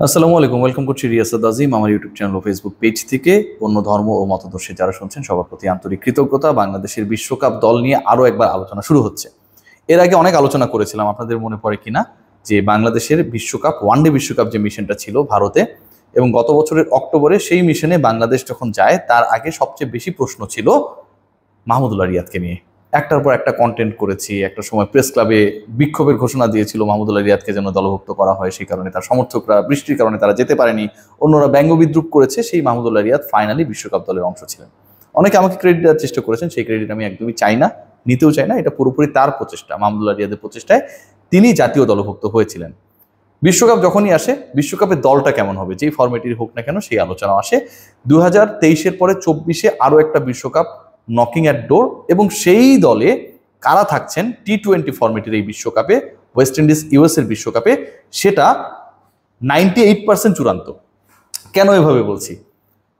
আসসালামু আলাইকুম, ওয়েলকাম করছি রিয়াসাদ আজিম আমার ইউটিউব চ্যানেল ও ফেসবুক পেজ থেকে। অন্য ধর্ম ও মতাদর্শে যারা শুনছেন সবার প্রতি আন্তরিক কৃতজ্ঞতা। বাংলাদেশের বিশ্বকাপ দল নিয়ে আরও একবার আলোচনা শুরু হচ্ছে। এর আগে অনেক আলোচনা করেছিলাম, আপনাদের মনে পড়ে কিনা, যে বাংলাদেশের বিশ্বকাপ ওয়ানডে বিশ্বকাপ যে মিশনটা ছিল ভারতে, এবং গত বছরের অক্টোবরে সেই মিশনে বাংলাদেশ যখন যায় তার আগে সবচেয়ে বেশি প্রশ্ন ছিল মাহমুদুল্লাহ রিয়াদকে নিয়ে। একটার পর একটা কন্টেন্ট করেছি। একটা সময় প্রেস ক্লাবে বিক্ষোভের ঘোষণা দিয়েছিল মাহমুদুল্লাহ রিয়াদকে যেন দলভুক্ত করা হয়, সেই কারণে তার সমর্থকরা বৃষ্টির কারণে তারা যেতে পারেনি, অন্যরা ব্যঙ্গ বিদ্রুপ করেছে। সেই মাহমুদুল্লাহ রিয়াদ ফাইনালি বিশ্বকাপ দলের অংশ ছিলেন। অনেকে আমাকে ক্রেডিট দেওয়ার চেষ্টা করেছেন, সেই ক্রেডিট আমি একদমই চাই না, নিতেও চাই না। এটা পুরোপুরি তার প্রচেষ্টা, মাহমুদুল্লাহ রিয়াদের প্রচেষ্টায় তিনি জাতীয় দলভুক্ত হয়েছিলেন। বিশ্বকাপ যখনই আসে, বিশ্বকাপের দলটা কেমন হবে, যেই ফরম্যাটের হোক না কেন, সেই আলোচনা আসে। 2023-এর পরে 24-এ আরও একটা বিশ্বকাপ নকিং অ্যাট ডোর, এবং সেই দলে কারা থাকছেন T20 ফরম্যাটের এই বিশ্বকাপে, ওয়েস্ট ইন্ডিজ ইউএস এর বিশ্বকাপে, সেটা 98% চূড়ান্ত। কেন এভাবে বলছি?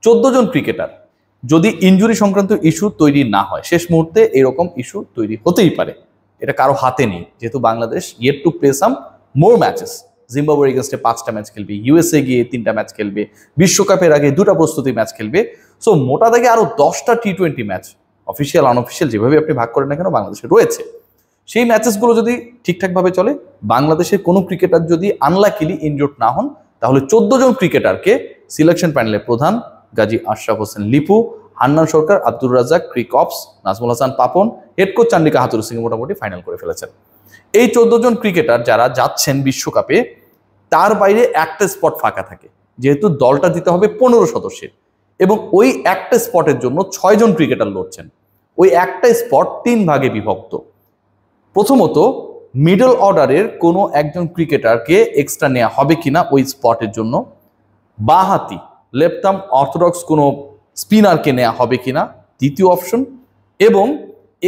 14 জন ক্রিকেটার, যদি ইনজুরি সংক্রান্ত ইস্যু তৈরি না হয়, শেষ মুহূর্তে এরকম ইস্যু তৈরি হতেই পারে, এটা কারো হাতে নেই, যেহেতু Bangladesh yet to play some more matches. জিম্বাবুয়ের এগেনস্টে 5টা ম্যাচ খেলবে, ইউএসএ গিয়ে 3টা ম্যাচ খেলবে, বিশ্বকাপের আগে 2টা প্রস্তুতি ম্যাচ খেলবে। সো মোটা দাগে আরো 10টা T20 ম্যাচ, অফিসিয়াল আনঅফিসিয়াল যেভাবে আপনি ভাগ করেন না কেন, বাংলাদেশে রয়েছে। সেই ম্যাচেসগুলো যদি ঠিকঠাকভাবে চলে, বাংলাদেশের কোনো ক্রিকেটার যদি আনলাকিলি ইনজুর্ড না হন, তাহলে 14 জন ক্রিকেটারকে সিলেকশন প্যানেলের প্রধান Gazi Ashraf Hossain Lipu, Hannan Sarkar, Abdur Razzak, cric ops, Nazmul Hasan Papon, head coach Chandika Hathurusingha মোটামুটি ফাইনাল করে ফেলেছেন। এই 14 জন ক্রিকেটার যারা যাচ্ছেন বিশ্বকাপে, তার বাইরে একটা স্পট ফাঁকা থাকে, যেহেতু দলটা দিতে হবে 15 সদস্যের, এবং ওই একটা স্পটের জন্য 6 জন ক্রিকেটার লড়ছেন। ওই একটা স্পট 3 ভাগে বিভক্ত। প্রথমত, মিডল অর্ডারের কোনো একজন ক্রিকেটারকে এক্সট্রা নেওয়া হবে কিনা ওই স্পটের জন্য, বাঁহাতি লেফট আর্ম অর্থোডক্স কোনো স্পিনারকে নেওয়া হবে কিনা দ্বিতীয় অপশন, এবং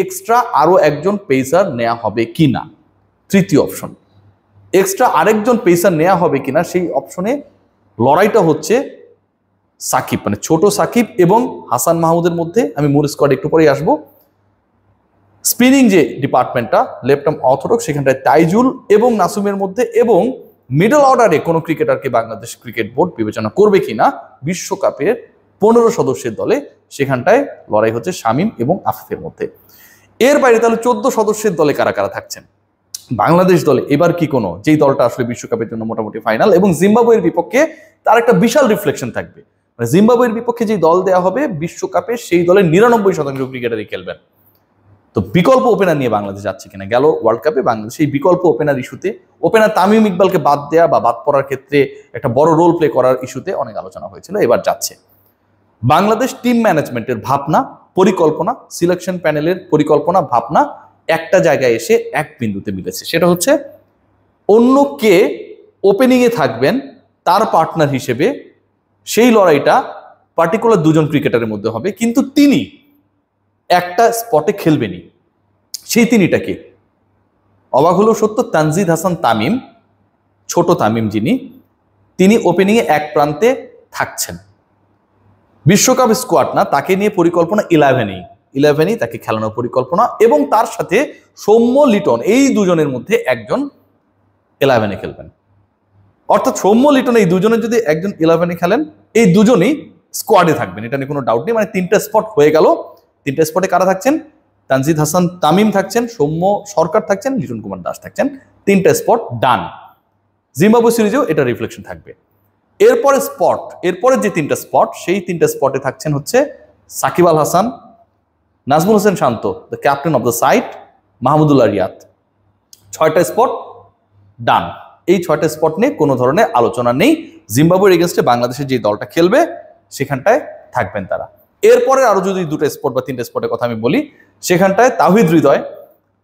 এক্সট্রা আরও একজন পেসার নেওয়া হবে কিনা তৃতীয় অপশন। এক্সট্রা আরেকজন পেসার নেওয়া হবে কিনা সেই অপশনে লড়াইটা হচ্ছে সাকিব, মানে ছোট সাকিব এবং হাসান মাহমুদের মধ্যে। আমি মূল স্কোয়াড একটু পরেই আসবো। স্পিনিং যে ডিপার্টমেন্টটা লেফট আর্ম অর্থোডক্স, সেখানটায় তাইজুল এবং নাসুমের মধ্যে, এবং মিডল অর্ডারে কোনো ক্রিকেটারকে বাংলাদেশ ক্রিকেট বোর্ড বিবেচনা করবে কিনা বিশ্বকাপের 15 সদস্যের দলে, সেখানটায় লড়াই হচ্ছে শামীম এবং আফিফের মধ্যে। এর বাইরে তাহলে 14 সদস্যের দলে কারা কারা থাকছেন? বাংলাদেশ দলে এবার কি কোনো, যেই দলটা আসলে বিশ্বকাপের জন্য মোটামুটি ফাইনাল, এবং জিম্বাবুয়ের বিপক্ষে তার একটা বিশাল রিফ্লেকশন থাকবে। মানে জিম্বাবুয়ের বিপক্ষে যে দল দেওয়া হবে বিশ্বকাপে, সেই দলের 99% ক্রিকেটারই খেলবেন। তো বিকল্প ওপেনার নিয়ে বাংলাদেশ যাচ্ছে কিনা? গেল ওয়ার্ল্ড কাপে বাংলাদেশ এই বিকল্প ওপেনার ইস্যুতে, ওপেনার তামিম ইকবালকে বাদ দেয়া বা বাদ পড়ার ক্ষেত্রে একটা বড় রোল প্লে করার ইস্যুতে অনেক আলোচনা হয়েছিল। এবার যাচ্ছে বাংলাদেশ টিম ম্যানেজমেন্টের ভাবনা, পরিকল্পনা, সিলেকশন প্যানেলের পরিকল্পনা, ভাবনা একটা জায়গায় এসে এক বিন্দুতে মিলেছে। সেটা হচ্ছে অন্য কে ওপেনিংয়ে থাকবেন তার পার্টনার হিসেবে, সেই লড়াইটা পার্টিকুলার 2 জন ক্রিকেটারের মধ্যে হবে, কিন্তু তিনি একটা স্পটে খেলবেনই। সেই তিনিটাকে, অবাক হলেও সত্য, তানজিদ হাসান তামিম, ছোট তামিম যিনি, তিনি ওপেনিংয়ে এক প্রান্তে থাকছেন। বিশ্বকাপ স্কোয়াড না, তাকে নিয়ে পরিকল্পনা 11-ই তাকে খেলানোর পরিকল্পনা, এবং তার সাথে সৌম্য লিটন, এই 2 জনের মধ্যে একজন 11-এ খেলবেন। অর্থাৎ সৌম্য লিটন এই 2 জনের যদি একজন 11-এ খেলেন, এই 2 জনই স্কোয়াডে থাকবেন, এটা নিয়ে কোনো ডাউট নেই। মানে 3টা স্পট হয়ে গেল। 3টা স্পটে কারা থাকছেন? তানজিদ হাসান তামিম থাকছেন, সৌম্য সরকার থাকছেন, লিটন কুমার দাস থাকছেন। 3টা স্পট ডান। জিম্বাবুয়ে সিরিজেও এটা রিফ্লেকশন থাকবে। এরপরে যে 3টা স্পট, সেই 3টা স্পটে থাকছেন হচ্ছে Shakib Al Hasan, Najmul Hossain Shanto, the captain of the side, Mahmudullah Riyad. 6টা স্পট ডান। এই 6টা স্পট নিয়ে কোনো ধরনের আলোচনা নেই। জিম্বাবুয়ের এগেনস্টে বাংলাদেশের যে দলটা খেলবে সেখানটায় থাকবেন তারা। এরপরে আরো যদি 2টা স্পট বা 3টা স্পটের কথা আমি বলি, সেখানটায় তাওহিদ হৃদয়,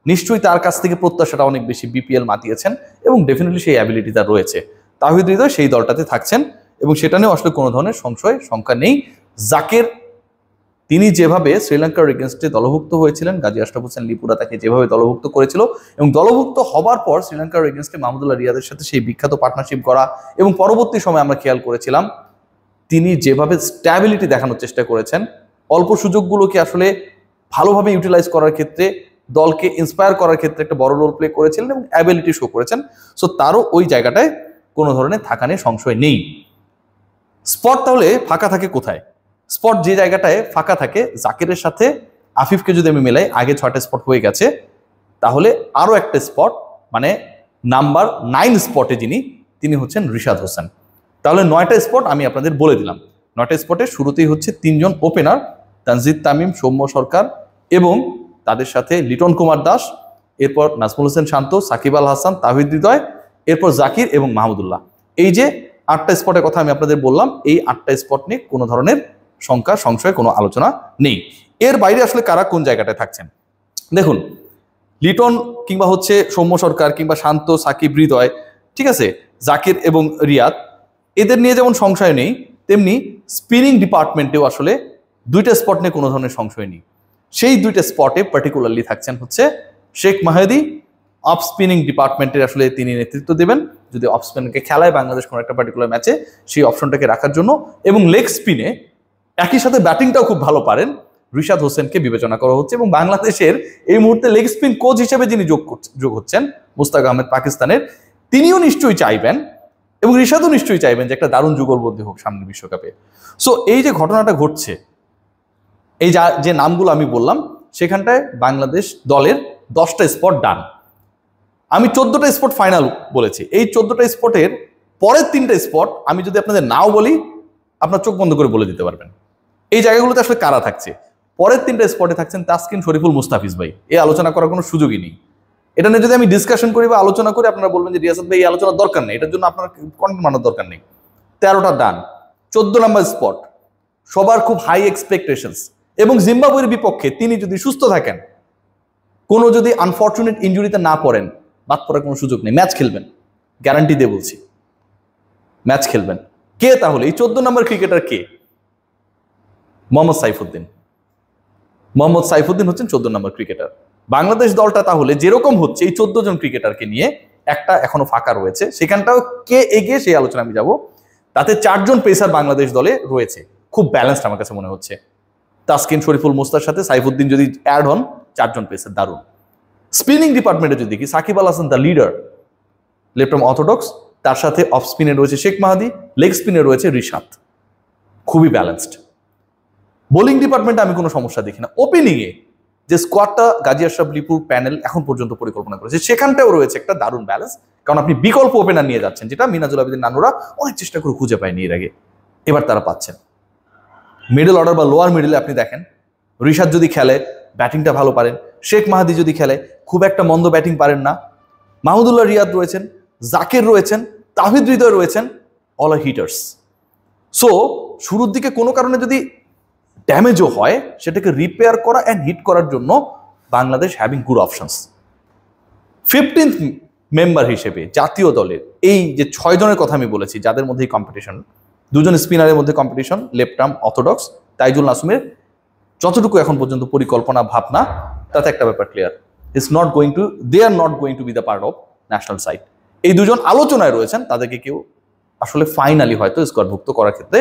নিশ্চয়ই তার কাছ থেকে প্রত্যাশাটা অনেক বেশি, বিপিএল মাতিয়েছেন এবং ডেফিনেটলি সেই অ্যাবিলিটি তার রয়েছে। তাওহিদ হৃদয় সেই দলটাতে থাকছেন, এবং সেটা নিয়ে আসলে কোনো ধরনের সংশয় শঙ্কা নেই। জাকের, তিনি যেভাবে শ্রীলঙ্কার এগেনস্টে দলভুক্ত হয়েছিলেন, গাজী আশরাফ হোসেন লিপুরা তাকে যেভাবে দলভুক্ত করেছিল, এবং দলভুক্ত হবার পর শ্রীলঙ্কার এগেনস্টে মাহমুদুল্লাহ রিয়াদের সাথে সেই বিখ্যাত পার্টনারশিপ করা, এবং পরবর্তী সময় আমরা খেয়াল করেছিলাম তিনি যেভাবে স্ট্যাবিলিটি দেখানোর চেষ্টা করেছেন, অল্প সুযোগগুলোকে আসলে ভালোভাবে ইউটিলাইজ করার ক্ষেত্রে, দলকে ইন্সপায়ার করার ক্ষেত্রে একটা বড় রোল প্লে করেছিলেন এবং অ্যাবিলিটি শো করেছেন। সো তারও ওই জায়গাটায় কোনো ধরনের থাকা নিয়ে সংশয় নেই। স্পট তাহলে ফাঁকা থাকে কোথায়? স্পট যে জায়গাটায় ফাঁকা থাকে, জাকিরের সাথে আফিফকে যদি আমি মেলাই, আগে 6টা স্পট হয়ে গেছে, তাহলে আরো একটা স্পট মানে নাম্বার 9 স্পটে তিনি হচ্ছেন রিশাদ হোসেন। তাহলে 9টা স্পট আমি আপনাদের বলে দিলাম। 9টা স্পটে শুরুতেই হচ্ছে 3 জন ওপেনার, তানজিদ তামিম, সৌম্য সরকার এবং তাদের সাথে লিটন কুমার দাস, এরপর নাজমুল হোসেন শান্ত, সাকিব আল হাসান, তাহিদ হৃদয়, এরপর জাকির এবং মাহমুদুল্লাহ। এই যে 8টা স্পটের কথা আমি আপনাদের বললাম, এই 8টা স্পট নিয়ে কোনো ধরনের শঙ্কা সংশয় কোনো আলোচনা নেই। এর বাইরে আসলে কারা কোন জায়গাটায় থাকছেন দেখুন, লিটন কিংবা হচ্ছে সৌম্য সরকার কিংবা শান্ত, সাকিব, হৃদয়, ঠিক আছে, জাকির এবং রিয়াদ, এদের নিয়ে যেমন সংশয় নেই, তেমনি স্পিনিং ডিপার্টমেন্টেও আসলে 2টা স্পট নিয়ে কোনো ধরনের সংশয় নেই। সেই 2টা স্পটে পার্টিকুলারলি থাকছেন হচ্ছে শেখ মাহেদী। অফ স্পিনিং ডিপার্টমেন্টের আসলে তিনি নেতৃত্ব দেবেন, যদি অফ স্পিনকে খেলায় বাংলাদেশ কোনো একটা পার্টিকুলার ম্যাচে, সেই অপশনটাকে রাখার জন্য। এবং লেগ স্পিনে একই সাথে ব্যাটিংটাও খুব ভালো পারেন রিশাদ হোসেনকে বিবেচনা করা হচ্ছে। এবং বাংলাদেশের এই মুহূর্তে লেগ স্পিন কোচ হিসেবে যিনি যোগ হচ্ছেন মুস্তাক আহমেদ পাকিস্তানের, তিনিও নিশ্চয়ই চাইবেন এবং রিশাদও নিশ্চয়ই চাইবেন যে একটা দারুণ যুগলবন্দী হোক সামনের বিশ্বকাপে। সো এই যে ঘটনাটা ঘটছে, এই যে নামগুলো আমি বললাম, সেখানটায় বাংলাদেশ দলের 10টা স্পট ডান। আমি 14টা স্পট ফাইনাল বলেছি। এই 14টা স্পটের পরের 3টা স্পট আমি যদি আপনাদের নাও বলি, আপনার চোখ বন্ধ করে বলে দিতে পারবেন এই জায়গাগুলোতে আসলে কারা থাকছে। পরের 3টা স্পটে থাকছেন তাসকিন, শরীফুল, মুস্তাফিজ ভাই। এই আলোচনা করার কোনো সুযোগই নেই। এটা নিয়ে যদি আমি ডিসকাশন করি বা আলোচনা করি, আপনারা বলবেন যে রিয়াসাত ভাই এই আলোচনার দরকার নেই, এটার জন্য আপনার কন্টেন্ট বানানোর দরকার নেই। 13টা ডান। 14 নম্বর স্পট সবার খুব হাই এক্সপেকটেশনস, এবং জিম্বাবুয়ের বিপক্ষে তিনি যদি সুস্থ থাকেন, কোনো যদি আনফরচুনেট ইনজুরিতে না পড়েন, বাদ পড়ার কোনো সুযোগ নেই, ম্যাচ খেলবেন, গ্যারান্টি দিয়ে বলছি ম্যাচ খেলবেন। কে তাহলে এই 14 নম্বর ক্রিকেটার? কে? মোহাম্মদ সাইফুদ্দিন। মোহাম্মদ সাইফুদ্দিন হচ্ছেন 14 নম্বর ক্রিকেটার। বাংলাদেশ দলটা তাহলে যেরকম হচ্ছে, এই 14 জন ক্রিকেটারকে নিয়ে একটা এখনো ফাঁকা রয়েছে, সেখানটাও কে এগিয়ে সেই আলোচনা আমি যাব। তাতে 4 জন পেসার বাংলাদেশ দলে রয়েছে, খুব ব্যালেন্সড আমার কাছে মনে হচ্ছে। তাসকিন, শরীফুল, মুস্তার সাথে সাইফুদ্দিন যদি অ্যাড হন, 4 জন পেসার দারুণ। স্পিনিং ডিপার্টমেন্টে যদি দেখি, Shakib Al Hasan the leader, left arm orthodox, তার সাথে অফ স্পিনে রয়েছে শেখ মাহাদি, লেগ স্পিনে রয়েছে রিশাদ, খুবই ব্যালেন্সড। বোলিং ডিপার্টমেন্টে আমি কোনো সমস্যা দেখি না। ওপেনিংয়ে যে স্কোয়াডটা গাজী আশরাফ লিপুর প্যানেল এখন পর্যন্ত পরিকল্পনা করেছে, সেখানটাও রয়েছে একটা দারুণ ব্যালেন্স, কারণ আপনি বিকল্প ওপেনার নিয়ে যাচ্ছেন, যেটা মিনাজুল আবেদিন নানুরা অনেক চেষ্টা করে খুঁজে পায়নি এর আগে, এবার তারা পাচ্ছেন। মিডল অর্ডার বা লোয়ার মিডলে আপনি দেখেন, রিশাদ যদি খেলে ব্যাটিংটা ভালো পারেন, শেখ মাহাদি যদি খেলে খুব একটা মন্দ ব্যাটিং পারেন না, মাহমুদুল্লাহ, রিয়াদ রয়েছেন, জাকির রয়েছেন, তাহিদ হৃদয় রয়েছেন, অল আর হিটার্স। সো শুরুর দিকে কোনো কারণে যদি ড্যামেজও হয়, সেটাকে রিপেয়ার করা অ্যান্ড হিট করার জন্য Bangladesh having good options. 15th member হিসেবে জাতীয় দলের এই যে 6 জনের কথা আমি বলেছি, যাদের মধ্যে কম্পিটিশন, 2 জন স্পিনারের মধ্যে competition, left arm orthodox Taijul নাসুমের, যতটুকু এখন পর্যন্ত পরিকল্পনা ভাবনা, তাতে একটা ব্যাপার clear, they are not going to be the part of national side. এই 2 জন আলোচনায় রয়েছেন, তাদেরকে কেউ আসলে ফাইনালি হয়তো স্কোয়াডভুক্ত করার ক্ষেত্রে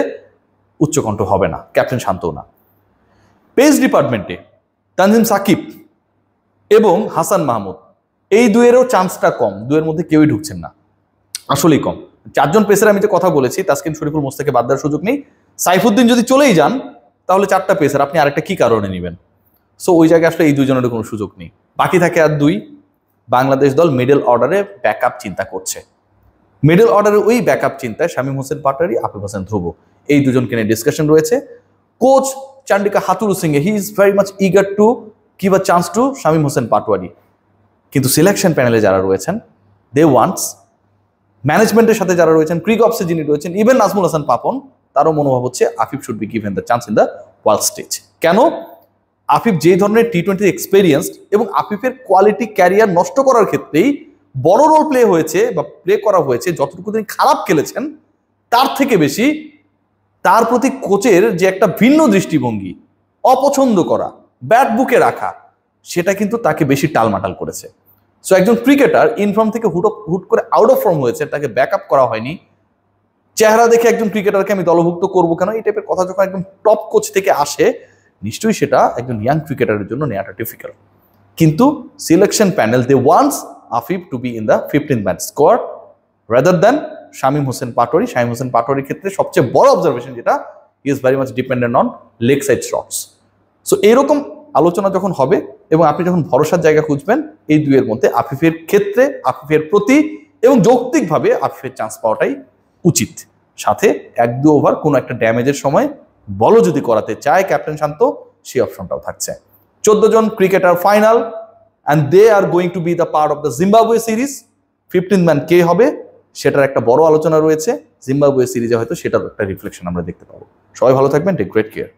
উচ্চকণ্ঠ হবে না, ক্যাপ্টেন শান্তও না। পেস ডিপার্টমেন্টে তানজিম সাকিব এবং হাসান মাহমুদ, এই 2-এরও চান্সটা কম, 2-এর মধ্যে কেউই ঢুকছেন না, আসলেই কম। 4 জন পেসার আমি যে কথা বলেছি, তাসকিন, শরীফুল, মুস্তাকে বাদ দেওয়ার সুযোগ নেই। সাইফুদ্দিন যদি চলেই যান, তাহলে 4টা পেসার আপনি আরেকটা কি কারণে নেবেন? সো ওই জায়গায় আসলে এই 2 জনের কোনো সুযোগ নেই। বাকি থাকে আর 2। বাংলাদেশ দল মিডল অর্ডারে ব্যাকআপ চিন্তা করছে। মিডল অর্ডারে ওই ব্যাকআপ চিন্তায় শামীম হোসেন পাটোয়ারি, আফিফ হোসেন ধ্রুব, এই 2 জনকে নিয়ে ডিসকাশন রয়েছে। Coach Chandika Hathurusingha, he is very much eager to give a chance to Shamim Hossain Patwary. কিন্তু সিলেকশন প্যানেলে যারা রয়েছেন, দে ওয়ান্টস, ম্যানেজমেন্টের সাথে যারা রয়েছেন, ক্রিক অপসে যিনি রয়েছেন, ইভেন নাজমুল হাসান পাপন, তারও মনোভাব হচ্ছে Afif should be given the chance in the world stage. কেন? আফিফ যে ধরনের টি-20 এক্সপেরিয়েন্সড, এবং আফিফের কোয়ালিটি ক্যারিয়ার নষ্ট করার ক্ষেত্রেই বড় রোল প্লে করা হয়েছে, যতটুকু তিনি খারাপ খেলেছেন তার থেকে বেশি তার প্রতি কোচের যে একটা ভিন্ন দৃষ্টিভঙ্গি, অপছন্দ করা, ব্যাট বুকে রাখা, সেটা কিন্তু তাকে বেশি টালমাটাল করেছে। সো একজন ক্রিকেটার ইনফর্ম থেকে হুট করে আউট অফ ফর্ম হয়েছে, তাকে ব্যাকআপ করা হয়নি, চেহারা দেখে একজন ক্রিকেটারকে আমি দলভুক্ত করবো কেন, এই টাইপের কথা যখন একদম টপ কোচ থেকে আসে, নিশ্চয়ই সেটা একজন ইয়াং ক্রিকেটারের জন্য নেওয়াটা ডিফিকাল্ট। কিন্তু selection panel, they wants Afif to be in the 15th match squad rather than Shamim Hossain Patwari. Shamim Hossain পাটোয়ারির ক্ষেত্রে সবচেয়ে বড় অবজারভেশন যেটা, is very much dependent on leg side shots. So এইরকম আলোচনা যখন হবে এবং আপনি যখন ভরসার জায়গা খুঁজবেন, এই দুইয়ের মধ্যে আফিফের ক্ষেত্রে, আফিফের প্রতি এবং যৌক্তিকভাবে আফিফের চান্স পাওয়াটাই উচিত। সাথে 1-2 ওভার কোনো একটা ড্যামেজের সময় বল যদি করাতে চায় ক্যাপ্টেন শান্ত, সেই অপশনটাও থাকছে। 14 জন cricketer final, and they are going to be the part of the Zimbabwe series. 15th man কে হবে সেটার একটা বড় আলোচনা রয়েছে। জিম্বাবুয়ে সিরিজে হয়তো সেটার একটা রিফ্লেকশন আমরা দেখতে পাবো। সবাই ভালো থাকবেন, টেক গ্রেট কেয়ার।